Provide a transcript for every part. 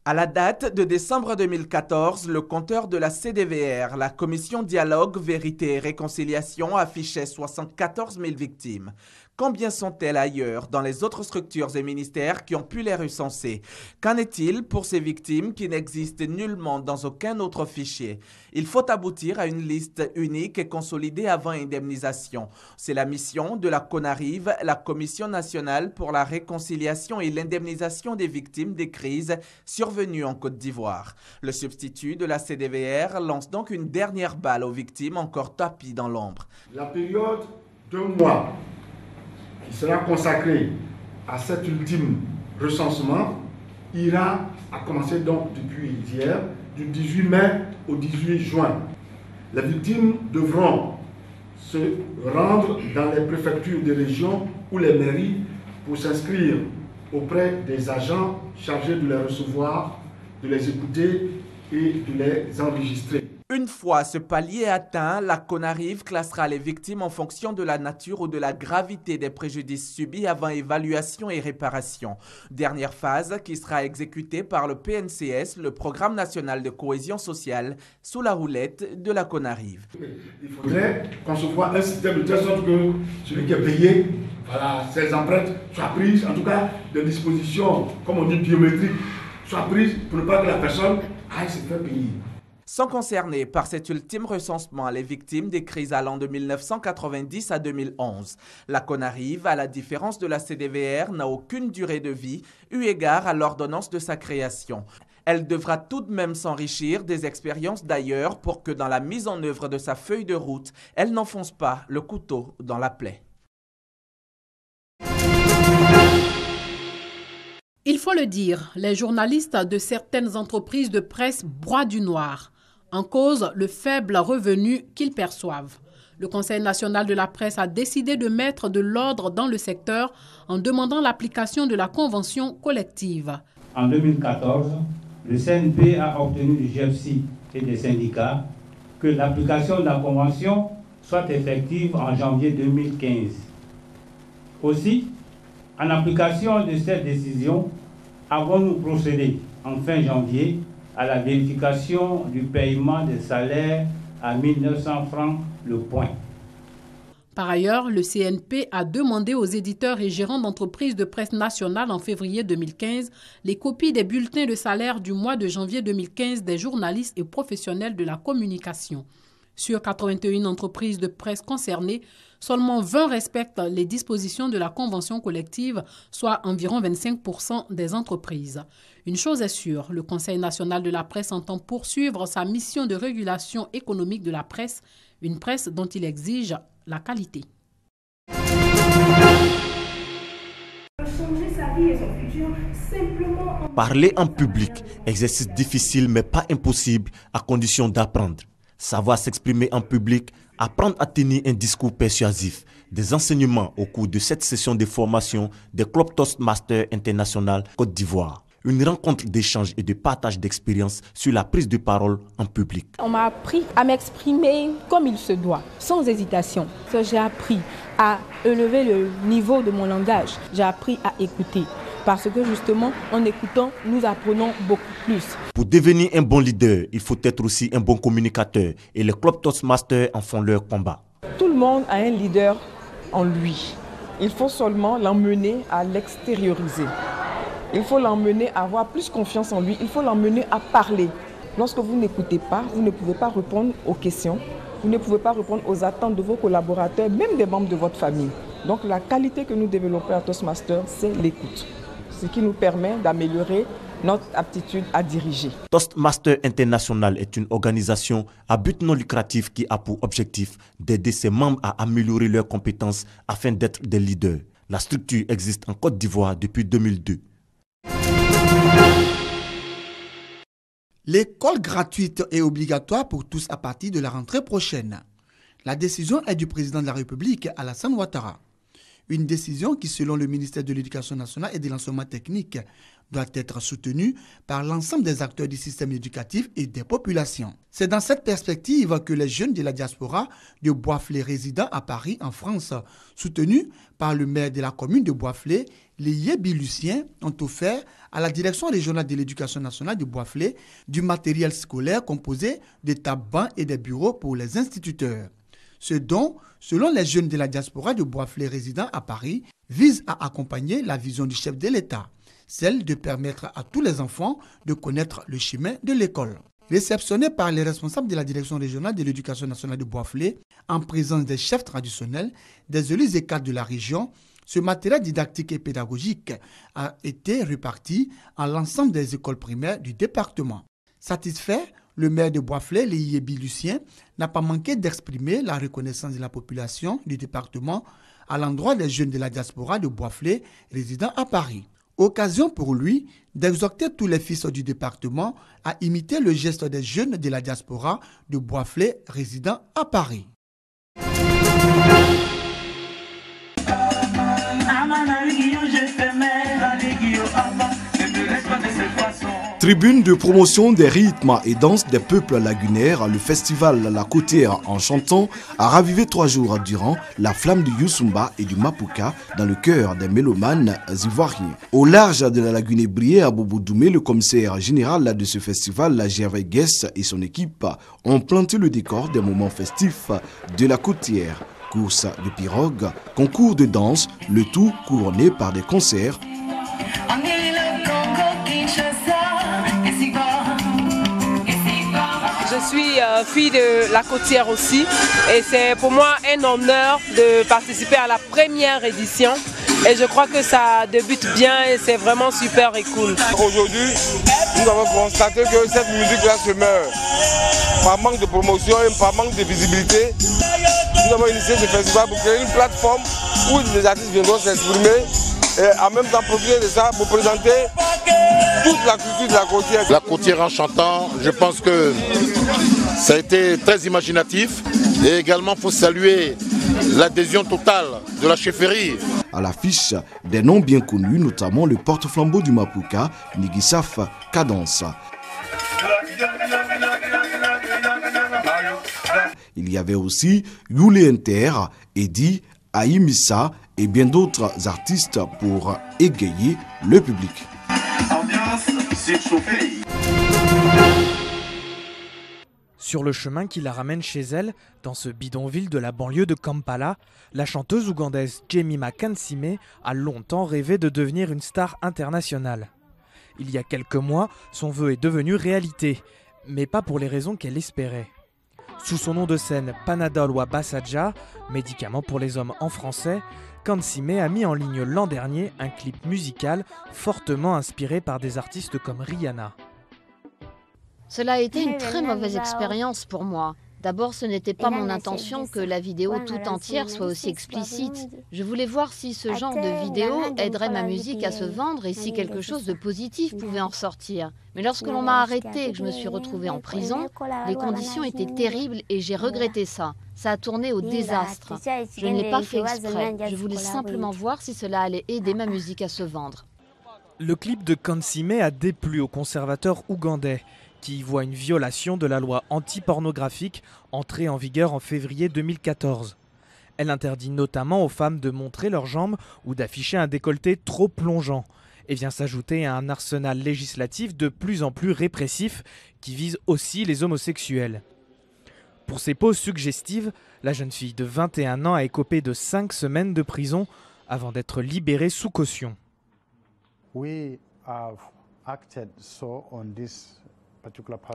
À la date de décembre 2014, le compteur de la CDVR, la Commission Dialogue, Vérité et Réconciliation, affichait 74 000 victimes. Combien sont-elles ailleurs, dans les autres structures et ministères qui ont pu les recenser? Qu'en est-il pour ces victimes qui n'existent nullement dans aucun autre fichier? Il faut aboutir à une liste unique et consolidée avant indemnisation. C'est la mission de la CONARIV, la Commission nationale pour la réconciliation et l'indemnisation des victimes des crises survenues en Côte d'Ivoire. Le substitut de la CDVR lance donc une dernière balle aux victimes encore tapies dans l'ombre. La période d'1 mois qui sera consacrée à cet ultime recensement ira à commencer donc depuis hier, du 18 mai au 18 juin. Les victimes devront se rendre dans les préfectures des régions ou les mairies pour s'inscrire auprès des agents chargés de les recevoir, de les écouter et de les enregistrer. Une fois ce palier atteint, la CONARIV classera les victimes en fonction de la nature ou de la gravité des préjudices subis avant évaluation et réparation. Dernière phase qui sera exécutée par le PNCS, le Programme national de cohésion sociale, sous la houlette de la CONARIV. Il faudrait concevoir un système de telle sorte que celui qui est payé, voilà, ses empreintes soient prises, en tout cas des dispositions, comme on dit, biométriques, soient prises pour ne pas que la personne aille se faire payer. Sont concernées par cet ultime recensement les victimes des crises allant de 1990 à 2011. La CONARIV, à la différence de la CDVR, n'a aucune durée de vie, eu égard à l'ordonnance de sa création. Elle devra tout de même s'enrichir des expériences d'ailleurs pour que dans la mise en œuvre de sa feuille de route, elle n'enfonce pas le couteau dans la plaie. Il faut le dire, les journalistes de certaines entreprises de presse broient du noir. En cause, le faible revenu qu'ils perçoivent. Le Conseil national de la presse a décidé de mettre de l'ordre dans le secteur en demandant l'application de la convention collective. En 2014, le CNP a obtenu du GFC et des syndicats que l'application de la convention soit effective en janvier 2015. Aussi, en application de cette décision, avons-nous procédé en fin janvier à la vérification du paiement des salaires à 1 900 francs le point. Par ailleurs, le CNP a demandé aux éditeurs et gérants d'entreprises de presse nationale en février 2015 les copies des bulletins de salaire du mois de janvier 2015 des journalistes et professionnels de la communication. Sur 81 entreprises de presse concernées, seulement 20 respectent les dispositions de la convention collective, soit environ 25% des entreprises. Une chose est sûre, le Conseil national de la presse entend poursuivre sa mission de régulation économique de la presse, une presse dont il exige la qualité. Parler en public, exercice difficile mais pas impossible à condition d'apprendre. Savoir s'exprimer en public, apprendre à tenir un discours persuasif. Des enseignements au cours de cette session de formation des Club Toastmasters International Côte d'Ivoire. Une rencontre d'échange et de partage d'expériences sur la prise de parole en public. On m'a appris à m'exprimer comme il se doit, sans hésitation. J'ai appris à élever le niveau de mon langage. J'ai appris à écouter. Parce que justement, en écoutant, nous apprenons beaucoup plus. Pour devenir un bon leader, il faut être aussi un bon communicateur. Et les Club Toastmasters en font leur combat. Tout le monde a un leader en lui. Il faut seulement l'emmener à l'extérioriser. Il faut l'emmener à avoir plus confiance en lui. Il faut l'emmener à parler. Lorsque vous n'écoutez pas, vous ne pouvez pas répondre aux questions. Vous ne pouvez pas répondre aux attentes de vos collaborateurs, même des membres de votre famille. Donc la qualité que nous développons à Toastmasters, c'est l'écoute. Ce qui nous permet d'améliorer notre aptitude à diriger. Toastmasters International est une organisation à but non lucratif qui a pour objectif d'aider ses membres à améliorer leurs compétences afin d'être des leaders. La structure existe en Côte d'Ivoire depuis 2002. L'école gratuite est obligatoire pour tous à partir de la rentrée prochaine. La décision est du président de la République, Alassane Ouattara. Une décision qui, selon le ministère de l'Éducation nationale et de l'enseignement technique, doit être soutenue par l'ensemble des acteurs du système éducatif et des populations. C'est dans cette perspective que les jeunes de la diaspora de Boisflé résidant à Paris, en France, soutenus par le maire de la commune de Boisflé, les Yébi-Luciens, ont offert à la direction régionale de l'éducation nationale de Boisflé du matériel scolaire composé de tables-bancs et des bureaux pour les instituteurs. Ce don, selon les jeunes de la diaspora de Boisflé résidant à Paris, vise à accompagner la vision du chef de l'État, celle de permettre à tous les enfants de connaître le chemin de l'école. Réceptionné par les responsables de la direction régionale de l'éducation nationale de Boisflé, en présence des chefs traditionnels, des élus et cadres de la région, ce matériel didactique et pédagogique a été réparti à l'ensemble des écoles primaires du département. Satisfait, le maire de Boisflé, les Yébi-Lucien, n'a pas manqué d'exprimer la reconnaissance de la population du département à l'endroit des jeunes de la diaspora de Boisflé résidant à Paris. Occasion pour lui d'exhorter tous les fils du département à imiter le geste des jeunes de la diaspora de Boisflé résidant à Paris. Tribune de promotion des rythmes et danses des peuples lagunaires, le festival La Côtière en chantant a ravivé 3 jours durant la flamme du Youssoumba et du Mapuka dans le cœur des mélomanes ivoiriens. Au large de la lagune Brié à Bobo-Doumé, le commissaire général de ce festival, Gervais Guess, et son équipe ont planté le décor des moments festifs de La Côtière. Course de pirogue, concours de danse, le tout couronné par des concerts. Je suis fille de La Côtière aussi et c'est pour moi un honneur de participer à la première édition et je crois que ça débute bien et c'est vraiment super et cool. Aujourd'hui, nous avons constaté que cette musique-là se meurt par manque de promotion et par manque de visibilité. Nous avons initié ce festival pour créer une plateforme où les artistes viendront s'exprimer et en même temps profiter de ça pour présenter toute la culture de La Côtière. La Côtière en chantant, je pense que ça a été très imaginatif et également il faut saluer l'adhésion totale de la chefferie. À l'affiche, des noms bien connus, notamment le porte-flambeau du Mapuka, Nigisaf Cadence. Il y avait aussi Yule Inter, Eddie, Aïmissa et bien d'autres artistes pour égayer le public. Sur le chemin qui la ramène chez elle, dans ce bidonville de la banlieue de Kampala, la chanteuse ougandaise Jemima Kansime a longtemps rêvé de devenir une star internationale. Il y a quelques mois, son vœu est devenu réalité, mais pas pour les raisons qu'elle espérait. Sous son nom de scène Panadol ou Basaja, médicament pour les hommes en français, Kansime a mis en ligne l'an dernier un clip musical fortement inspiré par des artistes comme Rihanna. Cela a été une très mauvaise expérience pour moi. D'abord, ce n'était pas mon intention que la vidéo tout entière soit aussi explicite. Je voulais voir si ce genre de vidéo aiderait ma musique à se vendre et si quelque chose de positif pouvait en ressortir. Mais lorsque l'on m'a arrêtée et que je me suis retrouvée en prison, les conditions étaient terribles et j'ai regretté ça. Ça a tourné au désastre. Je ne l'ai pas fait exprès. Je voulais simplement voir si cela allait aider ma musique à se vendre. Le clip de Kansime a déplu aux conservateurs ougandais, qui y voit une violation de la loi anti-pornographique entrée en vigueur en février 2014. Elle interdit notamment aux femmes de montrer leurs jambes ou d'afficher un décolleté trop plongeant et vient s'ajouter à un arsenal législatif de plus en plus répressif qui vise aussi les homosexuels. Pour ses poses suggestives, la jeune fille de 21 ans a écopé de 5 semaines de prison avant d'être libérée sous caution.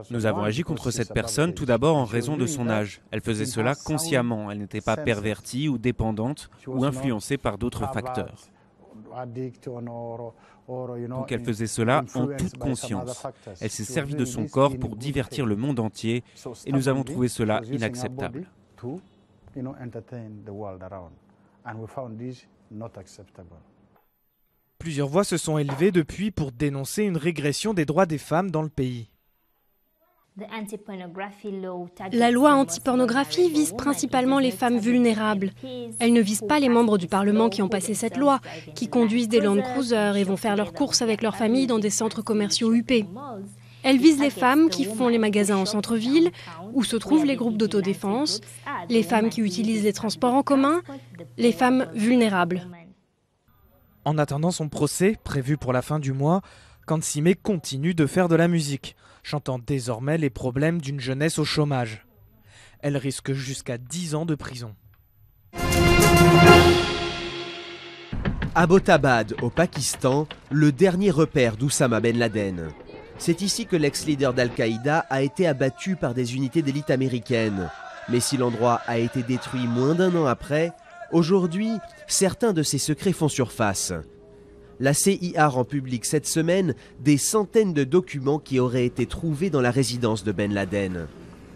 Nous avons agi contre cette personne tout d'abord en raison de son âge. Elle faisait cela consciemment, elle n'était pas pervertie ou dépendante ou influencée par d'autres facteurs. Donc elle faisait cela en toute conscience. Elle s'est servie de son corps pour divertir le monde entier et nous avons trouvé cela inacceptable. Plusieurs voix se sont élevées depuis pour dénoncer une régression des droits des femmes dans le pays. La loi anti-pornographie vise principalement les femmes vulnérables. Elle ne vise pas les membres du Parlement qui ont passé cette loi, qui conduisent des Land Cruisers et vont faire leurs courses avec leur famille dans des centres commerciaux huppés. Elle vise les femmes qui font les magasins en centre-ville, où se trouvent les groupes d'autodéfense, les femmes qui utilisent les transports en commun, les femmes vulnérables. En attendant son procès, prévu pour la fin du mois, Kansiime continue de faire de la musique, chantant désormais les problèmes d'une jeunesse au chômage. Elle risque jusqu'à 10 ans de prison. Abbottabad, au Pakistan, le dernier repère d'Oussama Ben Laden. C'est ici que l'ex-leader d'Al-Qaïda a été abattu par des unités d'élite américaines. Mais si l'endroit a été détruit moins d'1 an après, aujourd'hui, certains de ses secrets font surface. La CIA rend public cette semaine des centaines de documents qui auraient été trouvés dans la résidence de Ben Laden.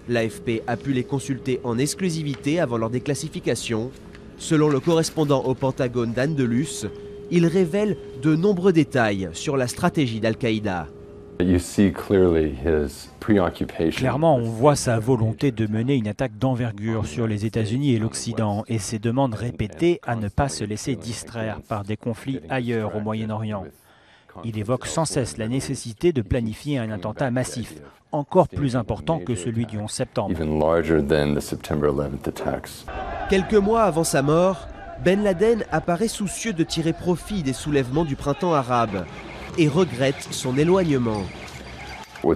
L'AFP a pu les consulter en exclusivité avant leur déclassification. Selon le correspondant au Pentagone d'Andalus, il révèle de nombreux détails sur la stratégie d'Al-Qaïda. Clairement, on voit sa volonté de mener une attaque d'envergure sur les États-Unis et l'Occident et ses demandes répétées à ne pas se laisser distraire par des conflits ailleurs au Moyen-Orient. Il évoque sans cesse la nécessité de planifier un attentat massif, encore plus important que celui du 11 septembre. Quelques mois avant sa mort, Ben Laden apparaît soucieux de tirer profit des soulèvements du printemps arabe et regrette son éloignement. On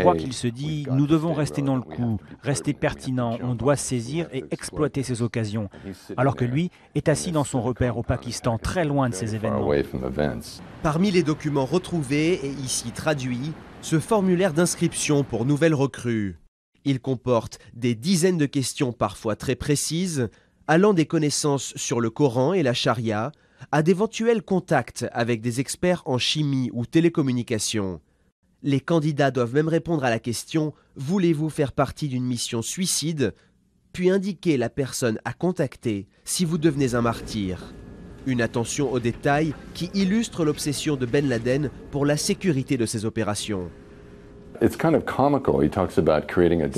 voit qu'il se dit « nous devons rester dans le coup, rester pertinent, on doit saisir et exploiter ces occasions », alors que lui est assis dans son repère au Pakistan, très loin de ces événements. Parmi les documents retrouvés et ici traduits, ce formulaire d'inscription pour nouvelles recrues. Il comporte des dizaines de questions parfois très précises, allant des connaissances sur le Coran et la charia, à d'éventuels contacts avec des experts en chimie ou télécommunications. Les candidats doivent même répondre à la question « Voulez-vous faire partie d'une mission suicide ?» puis indiquer la personne à contacter si vous devenez un martyr. Une attention aux détails qui illustre l'obsession de Ben Laden pour la sécurité de ses opérations. C'est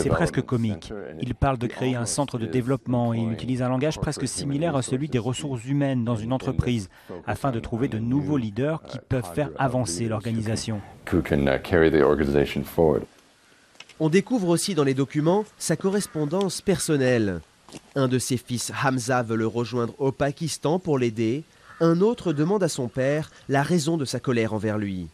presque comique. Il parle de créer un centre de développement et il utilise un langage presque similaire à celui des ressources humaines dans une entreprise, afin de trouver de nouveaux leaders qui peuvent faire avancer l'organisation. On découvre aussi dans les documents sa correspondance personnelle. Un de ses fils, Hamza, veut le rejoindre au Pakistan pour l'aider. Un autre demande à son père la raison de sa colère envers lui.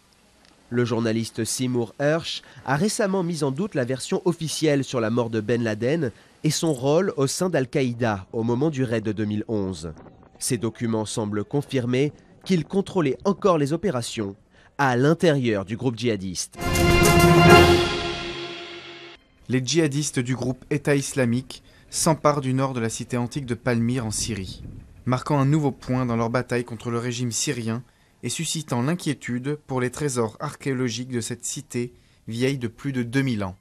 Le journaliste Seymour Hersh a récemment mis en doute la version officielle sur la mort de Ben Laden et son rôle au sein d'Al-Qaïda au moment du raid de 2011. Ces documents semblent confirmer qu'il contrôlait encore les opérations à l'intérieur du groupe djihadiste. Les djihadistes du groupe État islamique s'emparent du nord de la cité antique de Palmyre en Syrie, marquant un nouveau point dans leur bataille contre le régime syrien et suscitant l'inquiétude pour les trésors archéologiques de cette cité vieille de plus de 2000 ans.